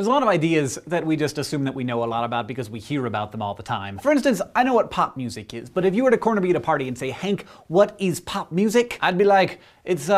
There's a lot of ideas that we just assume that we know a lot about because we hear about them all the time. For instance, I know what pop music is, but if you were to corner me at a party and say, "Hank, what is pop music?" I'd be like, it's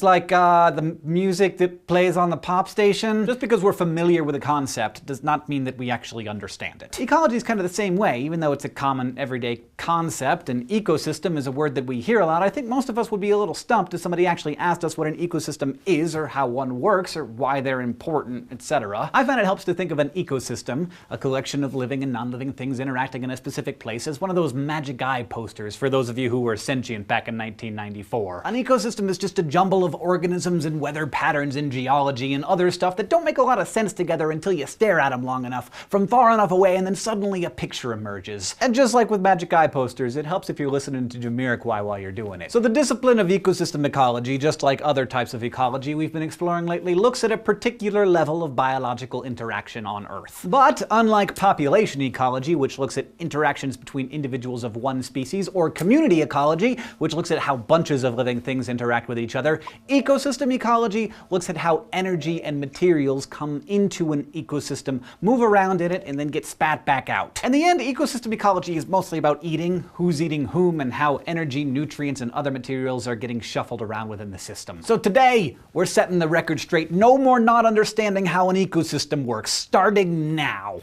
like the music that plays on the pop station. Just because we're familiar with a concept does not mean that we actually understand it. Ecology is kind of the same way, even though it's a common everyday concept, and ecosystem is a word that we hear a lot. I think most of us would be a little stumped if somebody actually asked us what an ecosystem is, or how one works, or why they're important, etc. I find it helps to think of an ecosystem, a collection of living and non-living things interacting in a specific place, as one of those magic eye posters for those of you who were sentient back in 1994. An ecosystem is just a jumble of organisms and weather patterns in geology and other stuff that don't make a lot of sense together until you stare at them long enough, from far enough away, and then suddenly a picture emerges. And just like with magic eye posters, it helps if you're listening to Jamiroquai while you're doing it. So the discipline of ecosystem ecology, just like other types of ecology we've been exploring lately, looks at a particular level of biological interaction on Earth. But unlike population ecology, which looks at interactions between individuals of one species, or community ecology, which looks at how bunches of living things interact with each other, ecosystem ecology looks at how energy and materials come into an ecosystem, move around in it, and then get spat back out. In the end, ecosystem ecology is mostly about eating, who's eating whom, and how energy, nutrients, and other materials are getting shuffled around within the system. So today, we're setting the record straight. No more not understanding how an ecosystem works, starting now.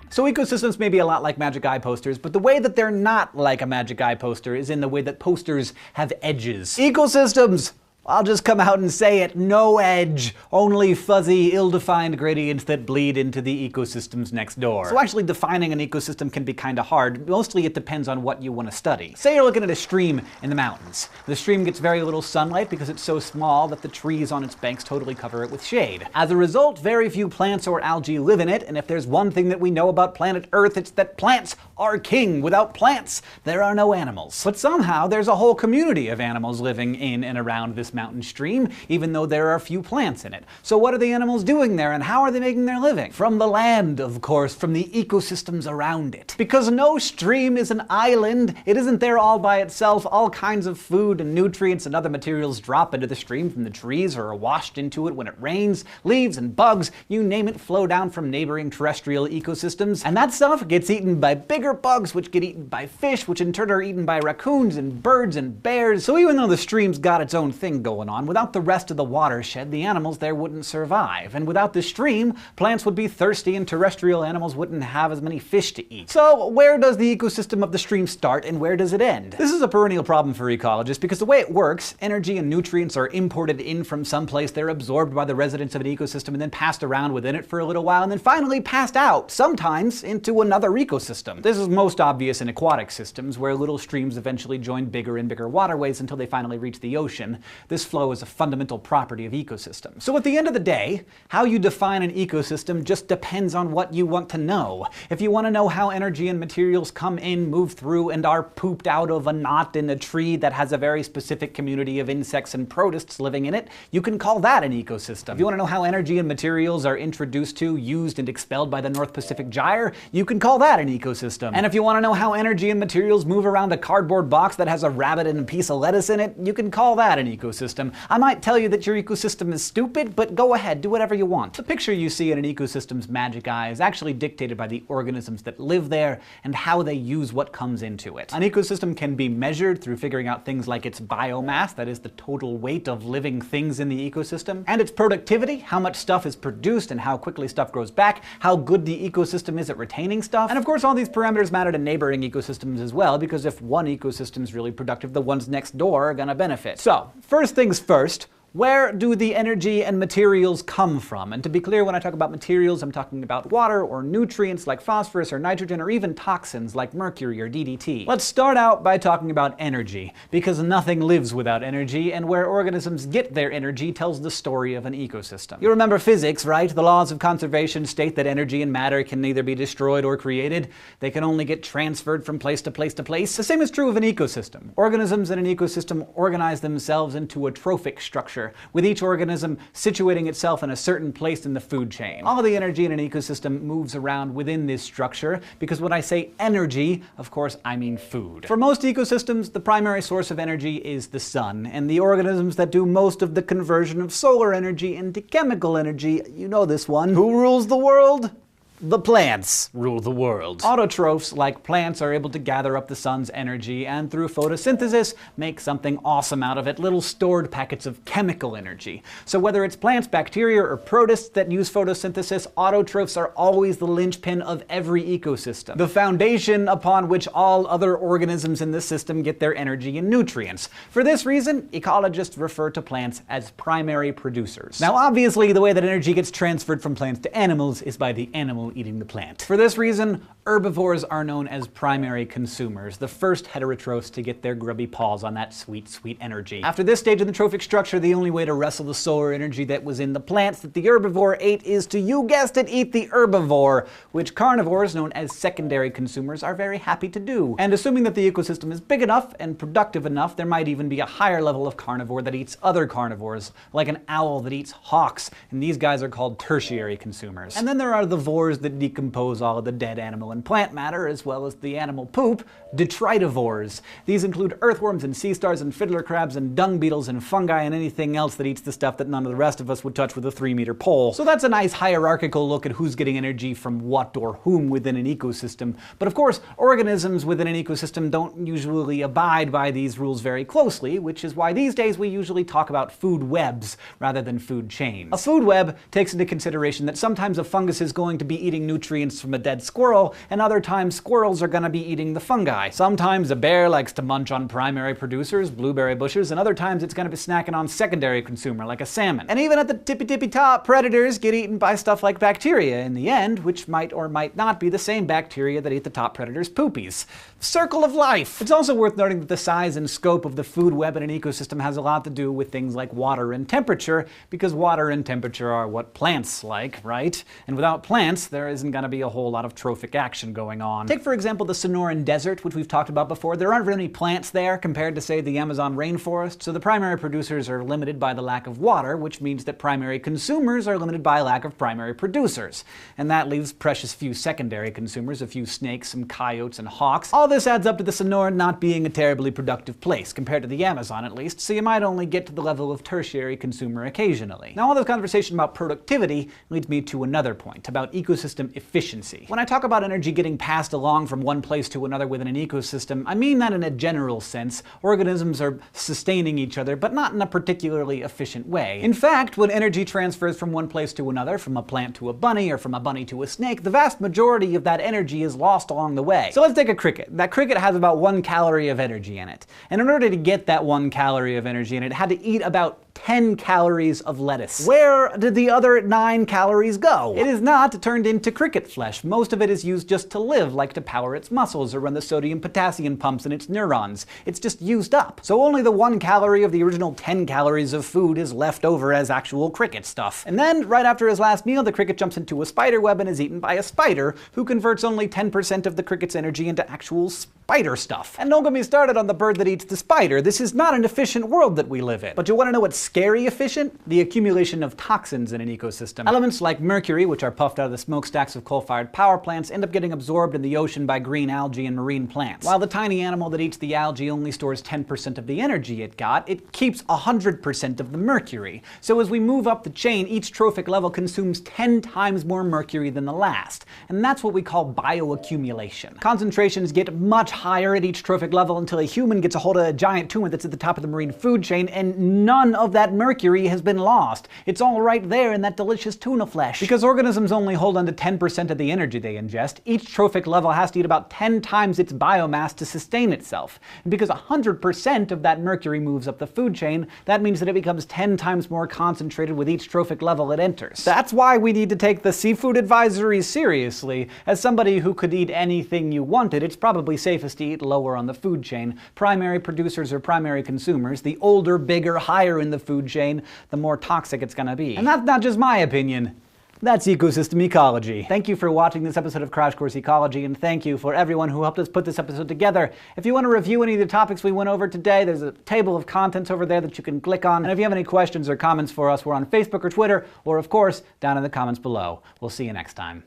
So ecosystems may be a lot like magic eye posters, but the way that they're not like a magic eye poster is in the way that posters have edges. Ecosystems! I'll just come out and say it. No edge. Only fuzzy, ill-defined gradients that bleed into the ecosystems next door. So actually defining an ecosystem can be kinda hard. Mostly it depends on what you want to study. Say you're looking at a stream in the mountains. The stream gets very little sunlight because it's so small that the trees on its banks totally cover it with shade. As a result, very few plants or algae live in it, and if there's one thing that we know about planet Earth, it's that plants are king. Without plants, there are no animals. But somehow there's a whole community of animals living in and around this mountain stream, even though there are few plants in it. So what are the animals doing there, and how are they making their living? From the land, of course, from the ecosystems around it. Because no stream is an island, it isn't there all by itself. All kinds of food and nutrients and other materials drop into the stream from the trees or are washed into it when it rains. Leaves and bugs, you name it, flow down from neighboring terrestrial ecosystems. And that stuff gets eaten by bigger bugs, which get eaten by fish, which in turn are eaten by raccoons and birds and bears. So even though the stream's got its own thing going on, without the rest of the watershed, the animals there wouldn't survive. And without the stream, plants would be thirsty and terrestrial animals wouldn't have as many fish to eat. So where does the ecosystem of the stream start and where does it end? This is a perennial problem for ecologists because the way it works, energy and nutrients are imported in from someplace, they're absorbed by the residents of an ecosystem and then passed around within it for a little while and then finally passed out, sometimes into another ecosystem. This is most obvious in aquatic systems, where little streams eventually join bigger and bigger waterways until they finally reach the ocean. This flow is a fundamental property of ecosystems. So at the end of the day, how you define an ecosystem just depends on what you want to know. If you want to know how energy and materials come in, move through, and are pooped out of a knot in a tree that has a very specific community of insects and protists living in it, you can call that an ecosystem. If you want to know how energy and materials are introduced to, used, and expelled by the North Pacific Gyre, you can call that an ecosystem. And if you want to know how energy and materials move around a cardboard box that has a rabbit and a piece of lettuce in it, you can call that an ecosystem. I might tell you that your ecosystem is stupid, but go ahead, do whatever you want. The picture you see in an ecosystem's magic eye is actually dictated by the organisms that live there and how they use what comes into it. An ecosystem can be measured through figuring out things like its biomass, that is the total weight of living things in the ecosystem, and its productivity, how much stuff is produced and how quickly stuff grows back, how good the ecosystem is at retaining stuff. And of course all these parameters matter to neighboring ecosystems as well, because if one ecosystem is really productive, the ones next door are gonna benefit. So, first things first, where do the energy and materials come from? And to be clear, when I talk about materials, I'm talking about water or nutrients like phosphorus or nitrogen, or even toxins like mercury or DDT. Let's start out by talking about energy, because nothing lives without energy, and where organisms get their energy tells the story of an ecosystem. You remember physics, right? The laws of conservation state that energy and matter can neither be destroyed or created. They can only get transferred from place to place to place. The same is true of an ecosystem. Organisms in an ecosystem organize themselves into a trophic structure, structure, with each organism situating itself in a certain place in the food chain. All of the energy in an ecosystem moves around within this structure, because when I say energy, of course I mean food. For most ecosystems, the primary source of energy is the sun, and the organisms that do most of the conversion of solar energy into chemical energy, you know this one. Who rules the world? The plants rule the world. Autotrophs, like plants, are able to gather up the sun's energy and through photosynthesis make something awesome out of it, little stored packets of chemical energy. So whether it's plants, bacteria, or protists that use photosynthesis, autotrophs are always the linchpin of every ecosystem, the foundation upon which all other organisms in the system get their energy and nutrients. For this reason, ecologists refer to plants as primary producers. Now obviously, the way that energy gets transferred from plants to animals is by the animal eating the plant. For this reason, herbivores are known as primary consumers, the first heterotrophs to get their grubby paws on that sweet, sweet energy. After this stage of the trophic structure, the only way to wrestle the solar energy that was in the plants that the herbivore ate is to, you guessed it, eat the herbivore, which carnivores, known as secondary consumers, are very happy to do. And assuming that the ecosystem is big enough and productive enough, there might even be a higher level of carnivore that eats other carnivores, like an owl that eats hawks, and these guys are called tertiary consumers. And then there are the vores that decompose all of the dead animal and plant matter, as well as the animal poop, detritivores. These include earthworms and sea stars and fiddler crabs and dung beetles and fungi and anything else that eats the stuff that none of the rest of us would touch with a 3-meter pole. So that's a nice hierarchical look at who's getting energy from what or whom within an ecosystem. But of course, organisms within an ecosystem don't usually abide by these rules very closely, which is why these days we usually talk about food webs rather than food chains. A food web takes into consideration that sometimes a fungus is going to be eating nutrients from a dead squirrel, and other times squirrels are going to be eating the fungi. Sometimes a bear likes to munch on primary producers, blueberry bushes, and other times it's going to be snacking on secondary consumer, like a salmon. And even at the tippy top, predators get eaten by stuff like bacteria in the end, which might or might not be the same bacteria that eat the top predators' poopies. Circle of life! It's also worth noting that the size and scope of the food web in an ecosystem has a lot to do with things like water and temperature, because water and temperature are what plants like, right? And without plants, there isn't going to be a whole lot of trophic action going on. Take for example the Sonoran Desert, which we've talked about before. There aren't really any plants there compared to, say, the Amazon rainforest, so the primary producers are limited by the lack of water, which means that primary consumers are limited by a lack of primary producers. And that leaves precious few secondary consumers, a few snakes, some coyotes, and hawks. All this adds up to the Sonoran not being a terribly productive place, compared to the Amazon at least, so you might only get to the level of tertiary consumer occasionally. Now all this conversation about productivity leads me to another point, about ecosystem efficiency. When I talk about energy getting passed along from one place to another within an ecosystem, I mean that in a general sense. Organisms are sustaining each other, but not in a particularly efficient way. In fact, when energy transfers from one place to another, from a plant to a bunny, or from a bunny to a snake, the vast majority of that energy is lost along the way. So let's take a cricket. That cricket has about 1 calorie of energy in it. And in order to get that 1 calorie of energy in it, it had to eat about 10 calories of lettuce. Where did the other 9 calories go? It is not turned into cricket flesh. Most of it is used just to live, like to power its muscles or run the sodium-potassium pumps in its neurons. It's just used up. So only the 1 calorie of the original 10 calories of food is left over as actual cricket stuff. And then, right after his last meal, the cricket jumps into a spider web and is eaten by a spider, who converts only 10% of the cricket's energy into actual spider stuff. And don't get me started on the bird that eats the spider. This is not an efficient world that we live in. But you want to know what's scary efficient? The accumulation of toxins in an ecosystem. Elements like mercury, which are puffed out of the smokestacks of coal-fired power plants, end up getting absorbed in the ocean by green algae and marine plants. While the tiny animal that eats the algae only stores 10% of the energy it got, it keeps 100% of the mercury. So as we move up the chain, each trophic level consumes 10 times more mercury than the last. And that's what we call bioaccumulation. Concentrations get much higher at each trophic level until a human gets a hold of a giant tumor that's at the top of the marine food chain, and none of that mercury has been lost. It's all right there in that delicious tuna flesh. Because organisms only hold on to 10% of the energy they ingest, each trophic level has to eat about 10 times its biomass to sustain itself. And because 100% of that mercury moves up the food chain, that means that it becomes 10 times more concentrated with each trophic level it enters. That's why we need to take the seafood advisory seriously. As somebody who could eat anything you wanted, it's probably safest to eat lower on the food chain. Primary producers or primary consumers, the older, bigger, higher in the food chain, the more toxic it's gonna be. And that's not just my opinion. That's ecosystem ecology. Thank you for watching this episode of Crash Course Ecology, and thank you for everyone who helped us put this episode together. If you want to review any of the topics we went over today, there's a table of contents over there that you can click on. And if you have any questions or comments for us, we're on Facebook or Twitter, or of course, down in the comments below. We'll see you next time.